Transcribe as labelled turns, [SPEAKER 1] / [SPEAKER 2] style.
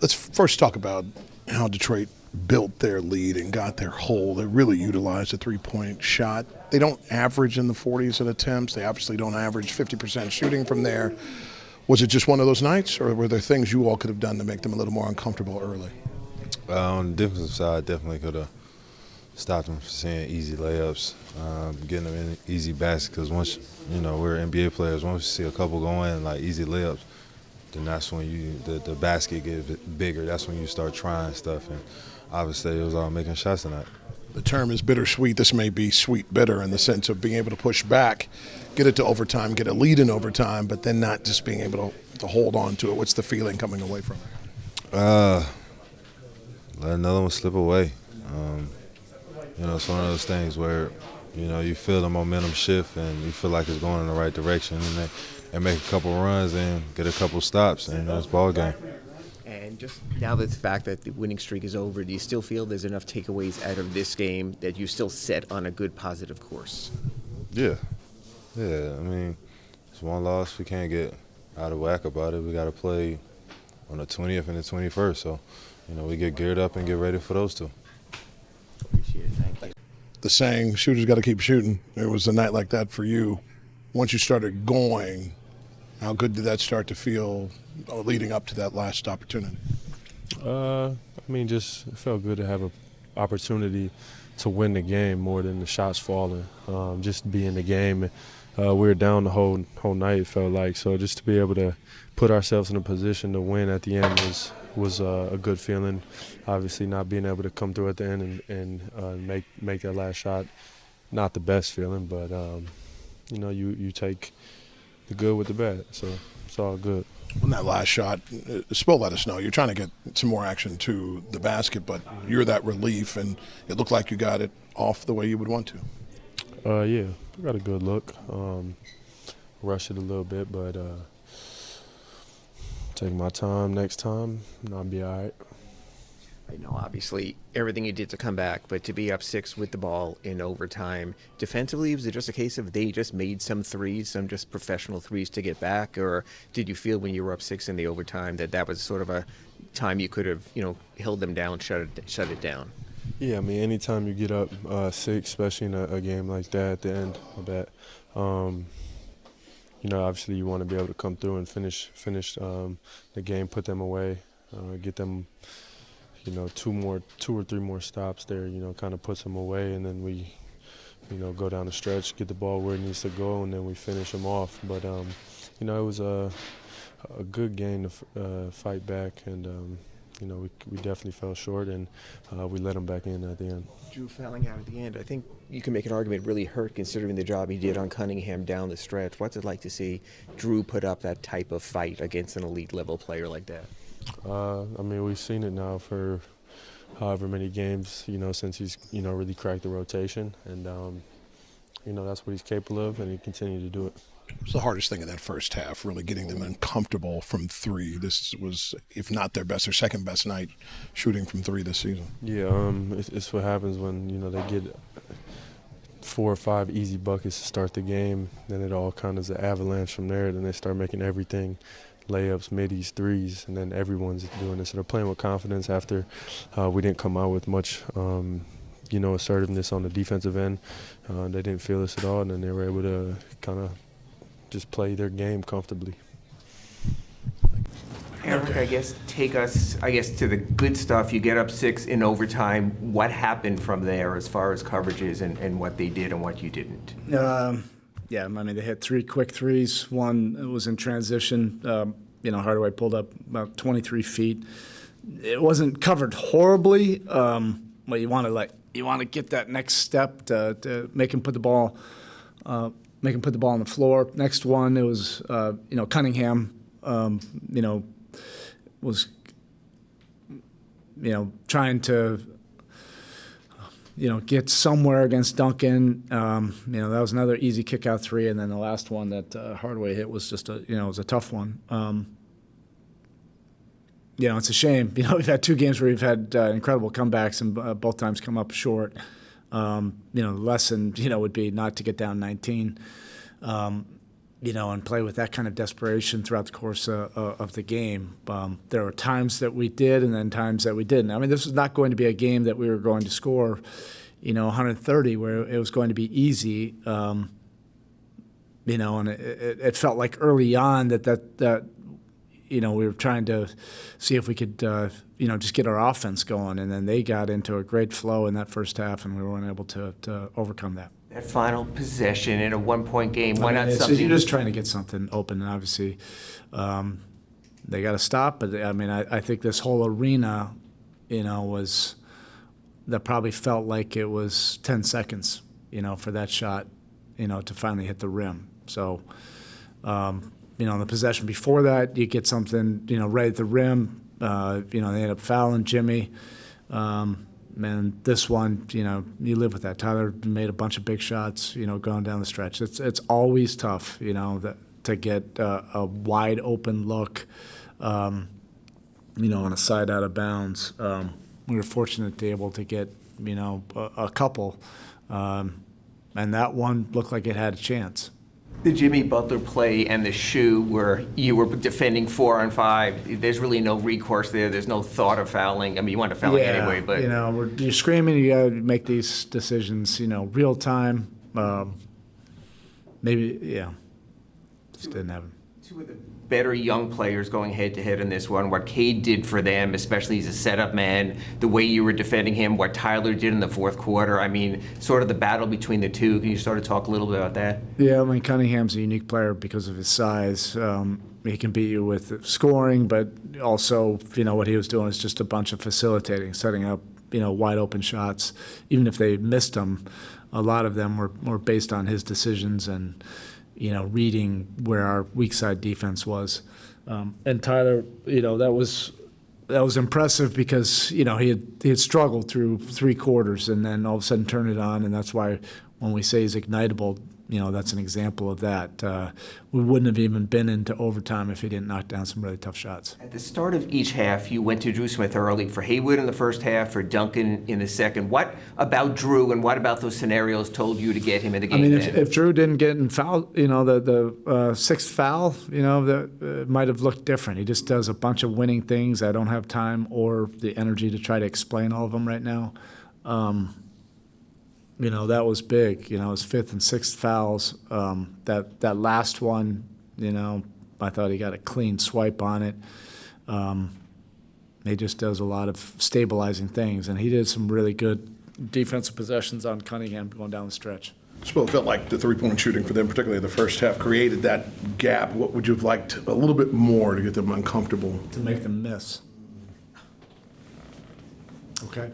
[SPEAKER 1] Let's first talk about how Detroit built their lead and got their hole. They really utilized a three-point shot. They don't average in the 40s in attempts. They obviously don't average 50% shooting from there. Was it just one of those nights, or were there things you all could have done to make them a little more uncomfortable early?
[SPEAKER 2] On the defensive side, definitely could have stopped them from seeing easy layups, getting them in easy baskets. Because once, we're NBA players, once you see a couple go in, like easy layups, then that's when the basket gets bigger. That's when you start trying stuff. And obviously it was all making shots tonight.
[SPEAKER 1] The term is bittersweet. This may be sweet bitter in the sense of being able to push back, get it to overtime, get a lead in overtime, but then not just being able to hold on to it. What's the feeling coming away from it?
[SPEAKER 2] Let another one slip away. It's one of those things where, you feel the momentum shift and you feel like it's going in the right direction, and they make a couple runs and get a couple stops, and it's ball game.
[SPEAKER 3] And just now that the fact that the winning streak is over, do you still feel there's enough takeaways out of this game that you still set on a good positive course?
[SPEAKER 2] Yeah. I mean, it's one loss. We can't get out of whack about it. We got to play on the 20th and the 21st. So, we get geared up and get ready for those two.
[SPEAKER 3] Appreciate it. Thank you.
[SPEAKER 1] The saying, shooters got to keep shooting. It was a night like that for you. Once you started going, how good did that start to feel leading up to that last opportunity?
[SPEAKER 4] Just it felt good to have an opportunity to win the game more than the shots falling. Just be in the game. We were down the whole night, it felt like. So just to be able to put ourselves in a position to win at the end was a good feeling. Obviously, not being able to come through at the end and make that last shot, not the best feeling, but you take the good with the bad, so it's all good.
[SPEAKER 1] On that last shot, Spo let us know you're trying to get some more action to the basket, but you're that relief, and it looked like you got it off the way you would want to.
[SPEAKER 4] Yeah, I got a good look. Rushed it a little bit, but take my time next time, and I'll be all right.
[SPEAKER 3] Obviously, everything you did to come back, but to be up 6 with the ball in overtime, defensively, was it just a case of they just made some threes, some just professional threes to get back, or did you feel when you were up 6 in the overtime that was sort of a time you could have, held them down, shut it down?
[SPEAKER 4] Yeah, anytime you get up 6, especially in a game like that at the end of that, obviously you want to be able to come through and finish the game, put them away, get them, 2 or 3 more stops there, kind of puts them away, and then we, go down the stretch, get the ball where it needs to go, and then we finish them off. But, it was a good game to fight back, and, we definitely fell short, and we let them back in at the end.
[SPEAKER 3] Drew fouling out at the end, I think you can make an argument really hurt considering the job he did on Cunningham down the stretch. What's it like to see Drew put up that type of fight against an elite-level player like that?
[SPEAKER 4] We've seen it now for however many games, since he's, really cracked the rotation. And, that's what he's capable of, and he continued to do it.
[SPEAKER 1] What's the hardest thing in that first half, really getting them uncomfortable from 3? This was, if not their best, their second best night shooting from 3 this season.
[SPEAKER 4] Yeah, it's what happens when, they get 4 or 5 easy buckets to start the game. Then it all kind of is an avalanche from there. Then they start making everything layups, middies, threes, and then everyone's doing this. So they're playing with confidence after we didn't come out with much, assertiveness on the defensive end. They didn't feel this at all, and then they were able to kind of just play their game comfortably.
[SPEAKER 3] Erik, take us, to the good stuff. You get up 6 in overtime. What happened from there as far as coverages and what they did and what you didn't?
[SPEAKER 5] They had 3 quick threes. One was in transition. Hardaway pulled up about 23 feet. It wasn't covered horribly, but you want to get that next step to make him put the ball on the floor. Next one, it was Cunningham. Was trying to get somewhere against Duncan. That was another easy kick-out 3, and then the last one that Hardaway hit was just was a tough one. It's a shame. We've had 2 games where we've had incredible comebacks and both times come up short. The lesson, would be not to get down 19. and play with that kind of desperation throughout the course of the game. There were times that we did and then times that we didn't. I mean, this was not going to be a game that we were going to score, 130, where it was going to be easy. And it felt like early on that we were trying to see if we could, just get our offense going. And then they got into a great flow in that first half, and we weren't able to overcome that.
[SPEAKER 3] That final possession in a one-point game, why not
[SPEAKER 5] You're
[SPEAKER 3] something?
[SPEAKER 5] just trying to get something open, and obviously they got to stop. But I mean, I think this whole arena, that probably felt like it was 10 seconds, for that shot, to finally hit the rim. So, the possession before that, you get something, right at the rim. They end up fouling Jimmy. And this one, you live with that. Tyler made a bunch of big shots, going down the stretch. It's always tough, to get a wide open look, on a side out of bounds. We were fortunate to be able to get, a couple, and that one looked like it had a chance.
[SPEAKER 3] The Jimmy Butler play and the shoe where you were defending 4 on 5, there's really no recourse there. There's no thought of fouling. I mean, you want to foul anyway, but...
[SPEAKER 5] you're screaming, you got to make these decisions, real time. Just didn't happen.
[SPEAKER 3] Two of the better young players going head-to-head in this one, what Cade did for them, especially as a setup man, the way you were defending him, what Tyler did in the fourth quarter. I mean, sort of the battle between the two. Can you sort of talk a little bit about that?
[SPEAKER 5] Yeah, I mean, Cunningham's a unique player because of his size. He can beat you with scoring, but also, what he was doing is just a bunch of facilitating, setting up, wide open shots. Even if they missed them, a lot of them were based on his decisions and, reading where our weak side defense was. And Tyler, that was impressive because, he had struggled through 3 quarters and then all of a sudden turned it on, and that's why when we say he's ignitable, that's an example of that. We wouldn't have even been into overtime if he didn't knock down some really tough shots.
[SPEAKER 3] At the start of each half, you went to Drew Smith early for Haywood in the first half, for Duncan in the second. What about Drew and what about those scenarios told you to get him in the game?
[SPEAKER 5] I mean, if Drew didn't get in foul, the sixth foul, that might have looked different. He just does a bunch of winning things. I don't have time or the energy to try to explain all of them right now. That was big. His 5th and 6th fouls. That last one, I thought he got a clean swipe on it. He just does a lot of stabilizing things, and he did some really good defensive possessions on Cunningham going down the stretch.
[SPEAKER 1] It felt like the three-point shooting for them, particularly the first half, created that gap. What would you have liked a little bit more to get them uncomfortable?
[SPEAKER 5] To make them miss. Okay.